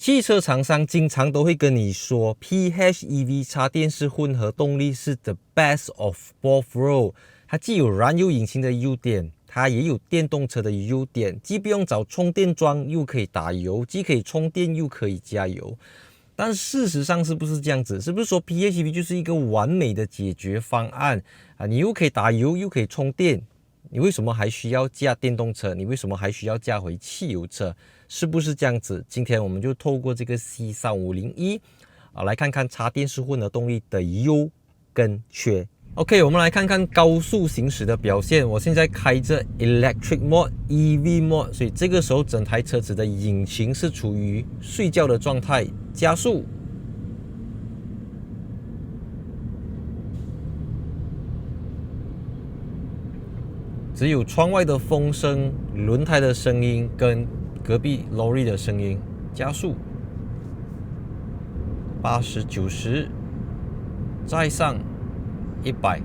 汽车厂商经常都会跟你说 PHEV 插电式混合动力是 the best of both worlds， 它既有燃油引擎的优点，它也有电动车的优点，既不用找充电桩又可以打油，既可以充电又可以加油。但事实上是不是这样子？是不是说 PHEV 就是一个完美的解决方案啊？你又可以打油又可以充电，你为什么还需要驾电动车？你为什么还需要驾回汽油车？是不是这样子？今天我们就透过这个 C3501来看看插电式混合动力的优跟缺。OK， 我们来看看高速行驶的表现。我现在开着 Electric Mode、EV Mode， 所以这个时候整台车子的引擎是处于睡觉的状态。加速，只有窗外的风声、轮胎的声音跟隔壁 lorry 的声音。加速，80、90，再上100。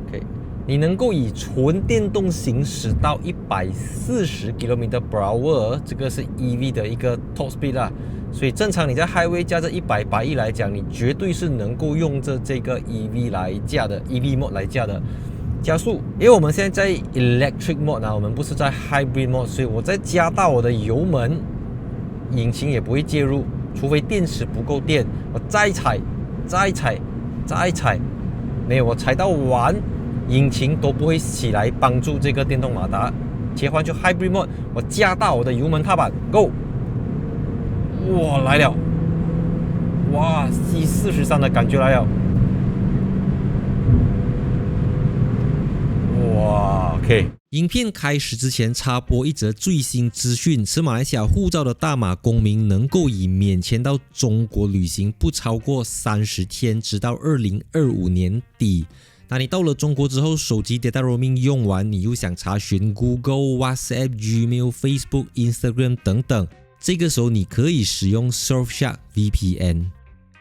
OK， 你能够以纯电动行驶到140 km/h， 这个是 EV 的一个 top speed 啦。所以正常你在 highway 驾着100来讲，你绝对是能够用着这个 EV 来驾的 ，EV mode 来驾的。加速，因为我们现在在 electric mode 呢，我们不是在 hybrid mode， 所以我在加大我的油门，引擎也不会介入，除非电池不够电，我再踩，没有，我踩到完，引擎都不会起来帮助这个电动马达。切换去 hybrid mode， 我加大我的油门踏板 ，Go！ 哇，来了！哇 ，C43 的感觉来了！哇 ，OK。影片开始之前插播一则最新资讯：持马来西亚护照的大马公民能够以免签到中国旅行不超过30天，直到2025年底。那你到了中国之后，手机 data roaming 用完，你又想查询 Google、WhatsApp、Gmail、Facebook、Instagram 等等，这个时候你可以使用 Surfshark VPN。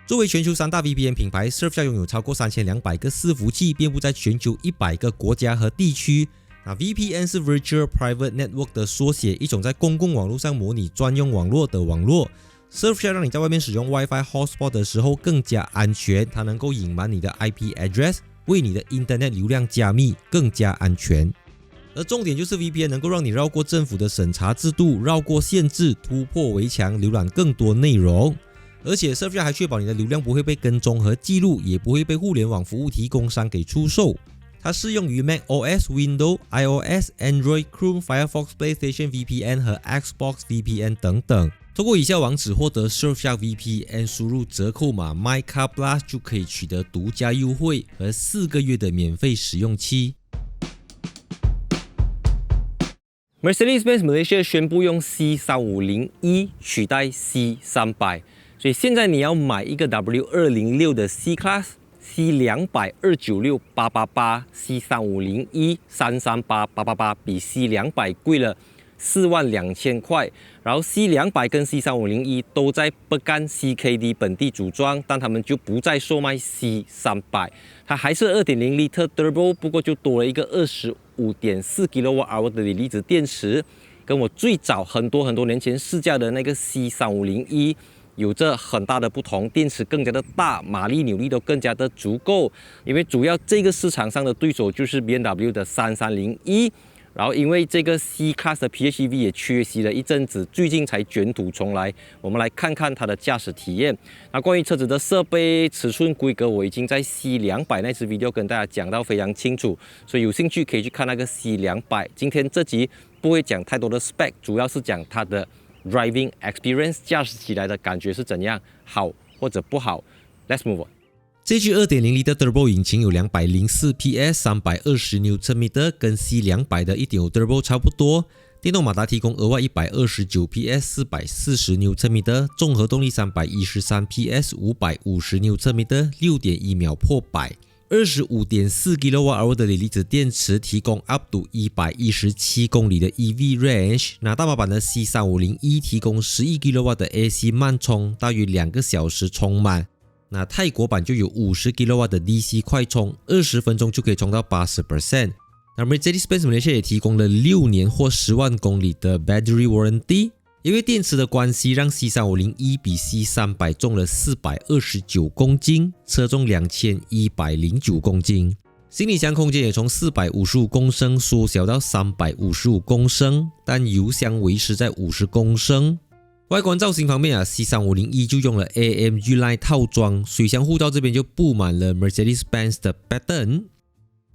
作为全球3大 VPN 品牌 ，Surfshark 拥有超过3200个伺服器，遍布在全球100个国家和地区。那 VPN 是 Virtual Private Network 的缩写，一种在公共网络上模拟专用网络的网络。Surfshark 让你在外面使用 WiFi Hotspot 的时候更加安全，它能够隐瞒你的 IP address， 为你的 Internet 流量加密，更加安全。而重点就是 VPN 能够让你绕过政府的审查制度，绕过限制，突破围墙，浏览更多内容。而且 Surfshark 还确保你的流量不会被跟踪和记录，也不会被互联网服务提供商给出售。它适用于 macOS、Windows、iOS、Android、Chrome、Firefox、PlayStation VPN 和 Xbox VPN 等等。通过以下网址获得 Surfshark VPN， 输入折扣码 MyCarPlus 就可以取得独家优惠和4个月的免费使用期。Mercedes-Benz Malaysia 宣布用 C3501 取代 C300， 所以现在你要买一个 W206 的 C Class。C200 296 888 C3501 338 888比 C200 贵了42000块，然后 C200 跟 C3501 都在北干 CKD 本地组装，但他们就不再售卖 C300， 它还是 2.0L Turbo， 不过就多了一个 25.4 kWh 的锂离子电池，跟我最早很多年前试驾的那个 C3501有着很大的不同，电池更加的大，马力扭力都更加的足够。因为主要这个市场上的对手就是 BMW 的3301，然后因为这个 C Class 的 PHEV 也缺席了一阵子，最近才卷土重来。我们来看看它的驾驶体验。那关于车子的设备、尺寸、规格，我已经在 C200 那支 video 跟大家讲到非常清楚，所以有兴趣可以去看那个 C200。今天这集不会讲太多的 spec， 主要是讲它的driving experience， 驾驶起来的感觉是怎样，好或者不好。Let's move on。这具 2.0L 的 Turbo 引擎有204 PS、320 Nm， 跟 C200 的 1.5 Turbo 差不多。电动马达提供额外129 PS、440 Nm， 综合动力313 PS、550 Nm， 6.1秒破百。25.4 kWh 的锂离子电池提供 up to 117公里的 EV range。那大马版的 C3501 提供11 kW 的 AC 慢充，大约2个小时充满。那泰国版就有50 kW 的 DC 快充，20分钟就可以充到 80%。那 Mercedes-Benz Malaysia 也提供了6年或10万公里的 Battery Warranty。因为电池的关系，让 C350E 比 C300 重了429公斤，车重2109公斤。行李箱空间也从455公升缩小到355公升，但油箱维持在50公升。外观造型方面，C350E 就用了 AMG Line 套装，水箱护罩这边就布满了 Mercedes-Benz 的 pattern。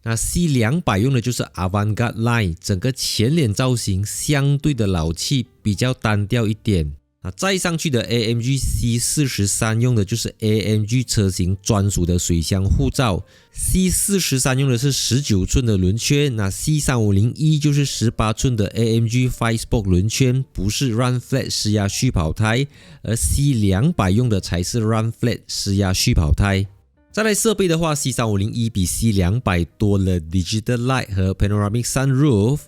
那 C200 用的就是 Avantgarde Line， 整个前脸造型相对的老气，比较单调一点。再上去的 AMG C43 用的就是 AMG 车型专属的水箱护罩 ，C43 用的是19寸的轮圈，那 C350E 就是18寸的 AMG 5-spoke 轮圈，不是 Run Flat 施压蓄跑胎，而 C200 用的才是 Run Flat 施压蓄跑胎。再来设备的话 ，C350E 比 C200 多了 Digital Light 和 Panoramic Sunroof。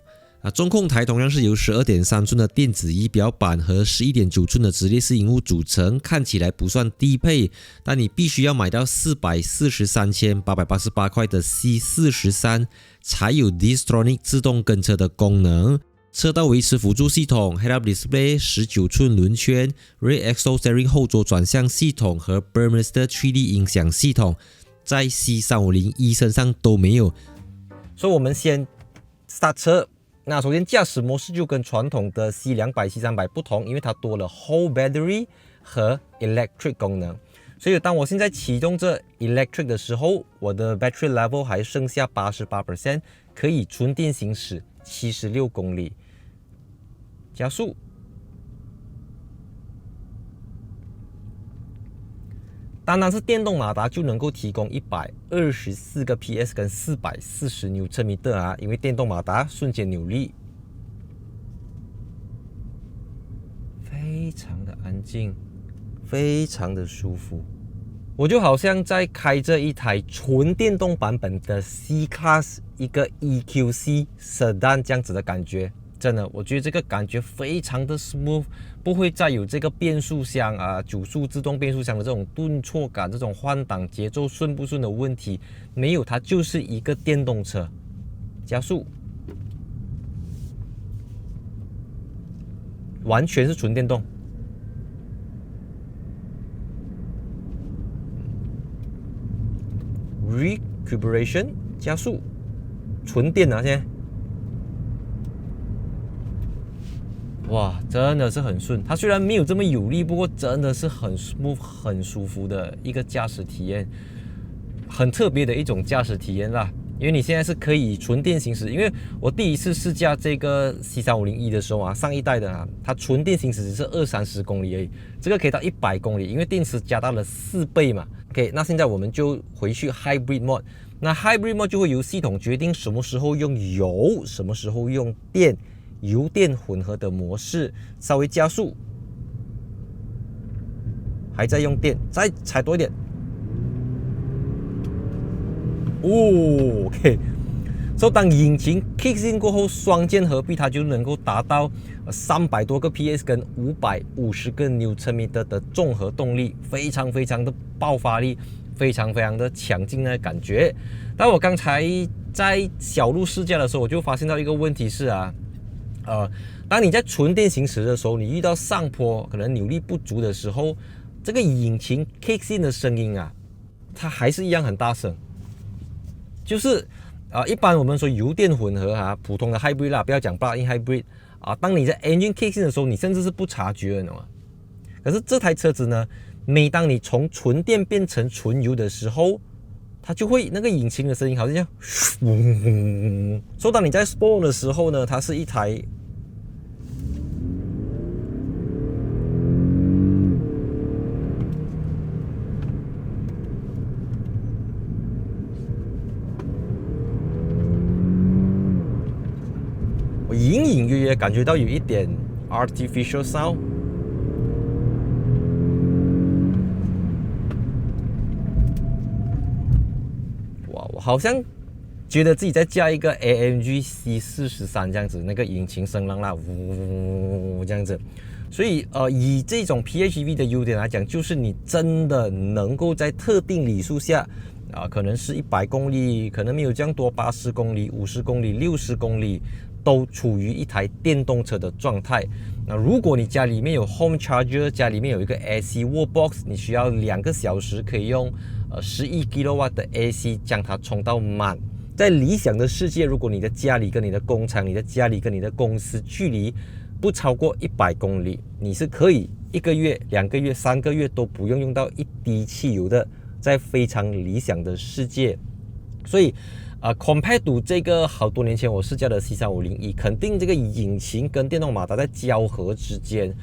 中控台同样是由 12.3 寸的电子仪表板和 11.9 寸的直列式萤幕组成，看起来不算低配，但你必须要买到443,888块的 C43 才有 Distronic 自动跟车的功能。车道维持辅助系统 Head-Up Display 19寸轮圈 Rear Exo Steering 后座转向系统和 Burmester 3D 音响系统，在 C350E 身上都没有。所以我们先 start 车。那首先驾驶模式就跟传统的 C200、C300 不同，因为它多了 Whole Battery 和 Electric 功能。所以当我现在启动这 Electric 的时候，我的 Battery Level 还剩下 88%， 可以纯电行驶76公里。加速。单单是电动马达就能够提供124个 PS 跟440 Nm 啊，因为电动马达瞬间扭力，非常的安静，非常的舒服。我就好像在开着一台纯电动版本的 C Class 一个 EQC Sedan 这样子的感觉。真的，我觉得这个感觉非常的 smooth， 不会再有这个变速箱9速自动变速箱的这种顿挫感，这种换挡节奏顺不顺的问题，没有，它就是一个电动车。加速，完全是纯电动。Recuperation 加速，纯电现在。哇，真的是很顺。它虽然没有这么有力，不过真的是很 smooth、很舒服的一个驾驶体验，很特别的一种驾驶体验啦。因为你现在是可以纯电行驶。因为我第一次试驾这个 C350E 的时候上一代的它纯电行驶只是20-30公里而已，这个可以到100公里，因为电池加大了4倍嘛。OK， 那现在我们就回去 Hybrid Mode。那 Hybrid Mode 就会由系统决定什么时候用油，什么时候用电。油电混合的模式，稍微加速，还在用电，再踩多一点。OK， 所以当引擎 kick in 过后，双键合璧，它就能够达到300多个 PS 跟550个 Nm 的综合动力，非常非常的爆发力，非常非常的强劲的感觉。但我刚才在小路试驾的时候，我就发现到一个问题是当你在纯电行驶的时候，你遇到上坡可能扭力不足的时候，这个引擎 kick in 的声音它还是一样很大声。就是一般我们说油电混合普通的 hybrid 啦，不要讲 plug-in hybrid 当你在 engine kick in 的时候，你甚至是不察觉的，你懂吗？可是这台车子呢，每当你从纯电变成纯油的时候，它就会那个引擎的声音好像这样，所以当你在 Sport 的时候呢，它是一台我隐隐约约感觉到有一点 artificial sound。我好像觉得自己在驾一个 AMG C43这样子，那个引擎声浪啦，呜这样子。所以以这种 PHEV 的优点来讲，就是你真的能够在特定里数下可能是100公里，可能没有这样多80公里、50公里、60公里，都处于一台电动车的状态。那如果你家里面有 home charger， 家里面有一个 AC wall box， 你需要2个小时可以用11 kW 的 AC 将它充到满。在理想的世界，如果你的家里跟你的工厂、你的家里跟你的公司距离不超过100公里，你是可以1个月、2个月、3个月都不用用到一滴汽油的，在非常理想的世界。所以compared to 这个好多年前我试驾的 C3501， 肯定这个引擎跟电动马达在交合之间，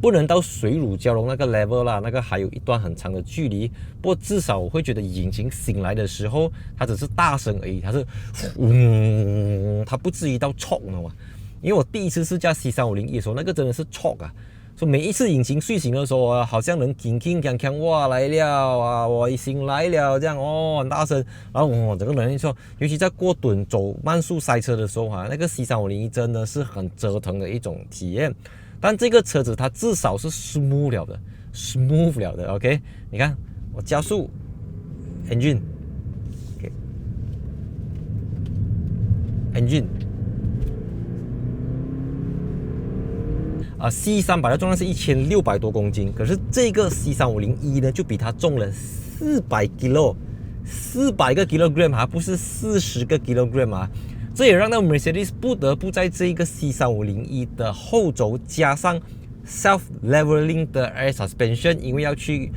不能到水乳交融那个 level 啦，那个还有一段很长的距离。不过至少我会觉得引擎醒来的时候，它只是大声而已，它是它不至于到 choke， 你知道吗？因为我第一次试驾 C3501的时候，那个真的是 choke 啊！所以每一次引擎睡醒的时候啊，好像能铿铿锵锵，哇来了啊，我醒来了这样哦，很大声，然后整个人说，尤其在过墩走慢速塞车的时候那个 C3501真的是很折腾的一种体验。但这个车子它至少是 smooth 了的 ，OK？ 你看我加速 ，engine， OK， engine。C300 的重量是1600多公斤，可是这个 C3501呢就比它重了400 kg，400个 kilogram 还不是40个 kilogram 啊！这也让那 Mercedes 不得不在这个 C3501的后轴加上 self-leveling 的 air suspension， 因为要去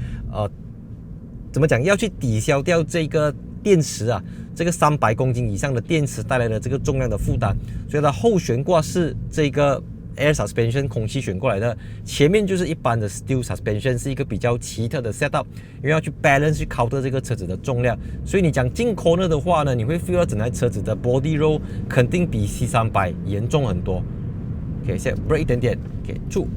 怎么讲，要去抵消掉这个电池啊，这个300公斤以上的电池带来的这个重量的负担，所以它后悬挂是这个Air suspension 空气悬过来的，前面就是一般的 steel suspension， 是一个比较奇特的 setup， 因为要去 balance 去 counter 这个车子的重量，所以你讲进 corner 的话呢，你会 feel 到整台车子的 body roll 肯定比 C300 严重很多。OK， 先 brake 一点点 ，OK， 住。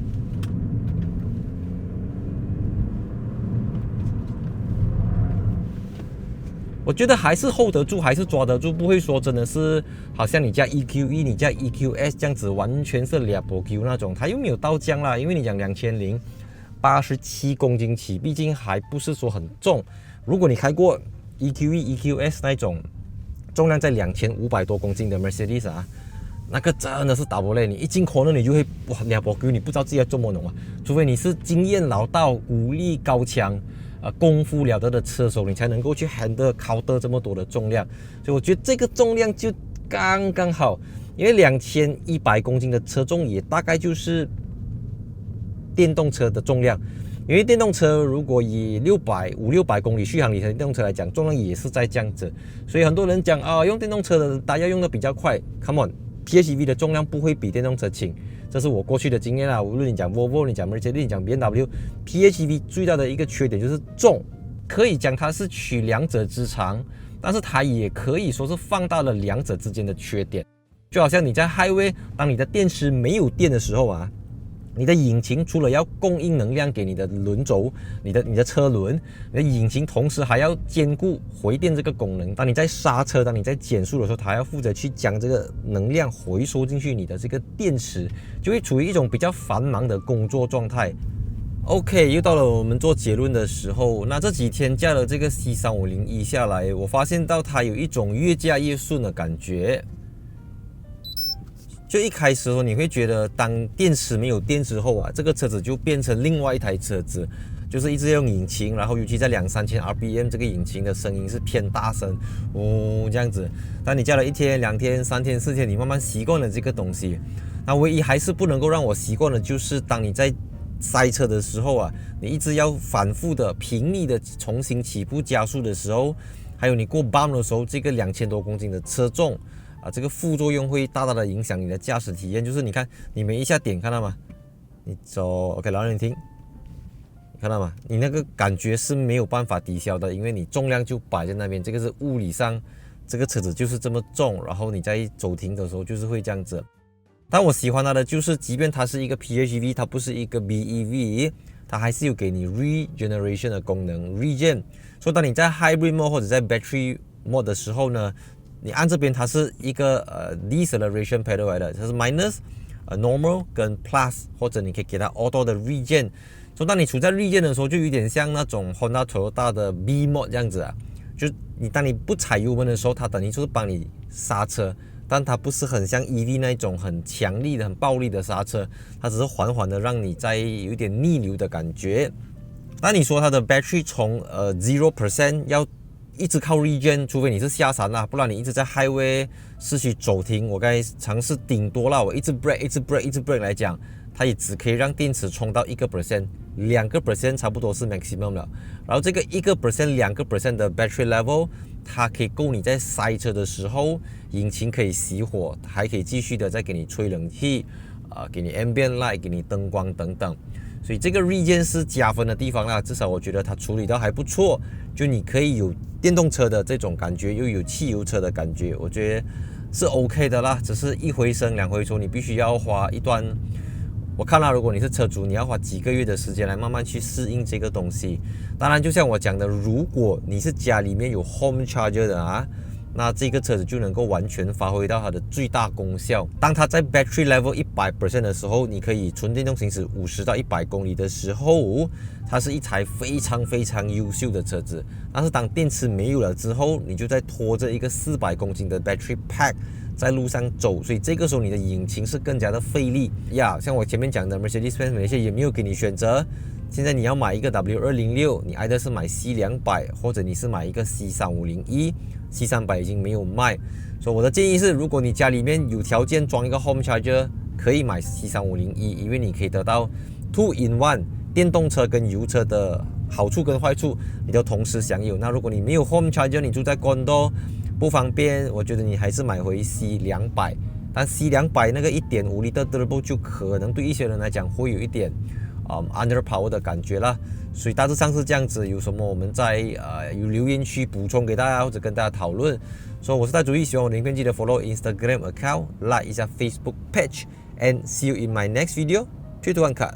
我觉得还是 hold 得住，还是抓得住，不会说真的是好像你家 EQE、你家 EQS 这样子，完全是2波 Q 那种，它又没有到这样啦。因为你讲2087公斤起，毕竟还不是说很重。如果你开过 EQE、EQS 那种重量在2500多公斤的 Mercedes 那个真的是打不累。你一进 corner 你就会2波 Q， 你不知道自己要做么弄啊，除非你是经验老道、武力高强。功夫了得的车手，你才能够去 handle counter 这么多的重量，所以我觉得这个重量就刚刚好，因为2100公斤的车重也大概就是电动车的重量，因为电动车如果以500-600公里续航里程的电动车来讲，重量也是在这样子，所以很多人讲用电动车的大家用的比较快 ，come on，PHEV 的重量不会比电动车轻。这是我过去的经验啦，无论你讲 Volvo、你讲 Mercedes、你讲 BMW，PHEV 最大的一个缺点就是重，可以讲它是取两者之长，但是它也可以说是放大了两者之间的缺点。就好像你在 highway， 当你的电池没有电的时候你的引擎除了要供应能量给你的轮轴、你的车轮，你的引擎同时还要兼顾回电这个功能。当你在刹车、当你在减速的时候，它还要负责去将这个能量回收进去你的这个电池，就会处于一种比较繁忙的工作状态。OK， 又到了我们做结论的时候。那这几天驾了这个 C3501下来，我发现到它有一种越驾越顺的感觉。就一开始的时候，你会觉得当电池没有电之后这个车子就变成另外一台车子，就是一直用引擎，然后尤其在2-3千 RPM， 这个引擎的声音是偏大声这样子。当你驾了1天、2天、3天、4天，你慢慢习惯了这个东西。那唯一还是不能够让我习惯的，就是当你在塞车的时候你一直要反复的、频密的重新起步加速的时候，还有你过 bump 的时候，这个2000多公斤的车重。这个副作用会大大的影响你的驾驶体验。就是你看，你每一下点看到吗？你走 ，OK， 然后你听，你看到吗？你那个感觉是没有办法抵消的，因为你重量就摆在那边，这个是物理上，这个车子就是这么重，然后你在走停的时候就是会这样子。但我喜欢它的就是，即便它是一个 PHEV， 它不是一个 BEV， 它还是有给你 regeneration 的功能 ，regen。所以当你在 hybrid mode 或者在 battery mode 的时候呢，你按这边它是一个deceleration pedal 来的，它是 minus、normal 跟 plus， 或者你可以给它 auto 的 regen。所以当你处在 regen 的时候，就有点像那种 Honda Toyota 的 B mode 这样子就当你不踩油门的时候，它等于就是帮你刹车；但它不是很像 EV 那种很强力的、很暴力的刹车，它只是缓缓的让你在有点逆流的感觉。那你说它的 battery 从0% 要一直靠 regen， 除非你是下山啦，不然你一直在 highway 市区走停，我刚才尝试顶多啦，我一直 brake 来讲，它也只可以让电池充到1%、2% 差不多是 maximum 了。然后这个1%、2% 的 battery level， 它可以够你在塞车的时候，引擎可以熄火，还可以继续的再给你吹冷气，给你 ambient light， 给你灯光等等。所以这个 regen 是加分的地方啦，至少我觉得它处理到还不错。就你可以有电动车的这种感觉，又有汽油车的感觉，我觉得是 OK 的啦。只是一回生两回熟，你必须要花一段，我看啦，如果你是车主，你要花几个月的时间来慢慢去适应这个东西。当然，就像我讲的，如果你是家里面有 home charger 的啊，那这个车子就能够完全发挥到它的最大功效。当它在 battery level 100% 的时候，你可以纯电动行驶50到100公里的时候，它是一台非常优秀的车子。但是当电池没有了之后，你就在拖着一个400公斤的 battery pack 在路上走，所以这个时候你的引擎是更加的费力呀。像我前面讲的 Mercedes-Benz Malaysia 也没有给你选择。现在你要买一个 W206， 你either是买 C200， 或者你是买一个 C3501，C300 已经没有卖。所以我的建议是，如果你家里面有条件装一个 home charger， 可以买 C3501， 因为你可以得到 2-in-1 电动车跟油车的好处跟坏处，你都同时享有。那如果你没有 home charger， 你住在 condo 不方便，我觉得你还是买回 C200。但 C200 那个 1.5 L turbo 就可能对一些人来讲会有一点underpower 的感觉啦。所以大致上是这样子。有什么我们在有留言区补充给大家，或者跟大家讨论。所以我是戴主义，喜欢我的影片记得 follow Instagram account， like 一下 Facebook page，and see you in my next video。去图案卡。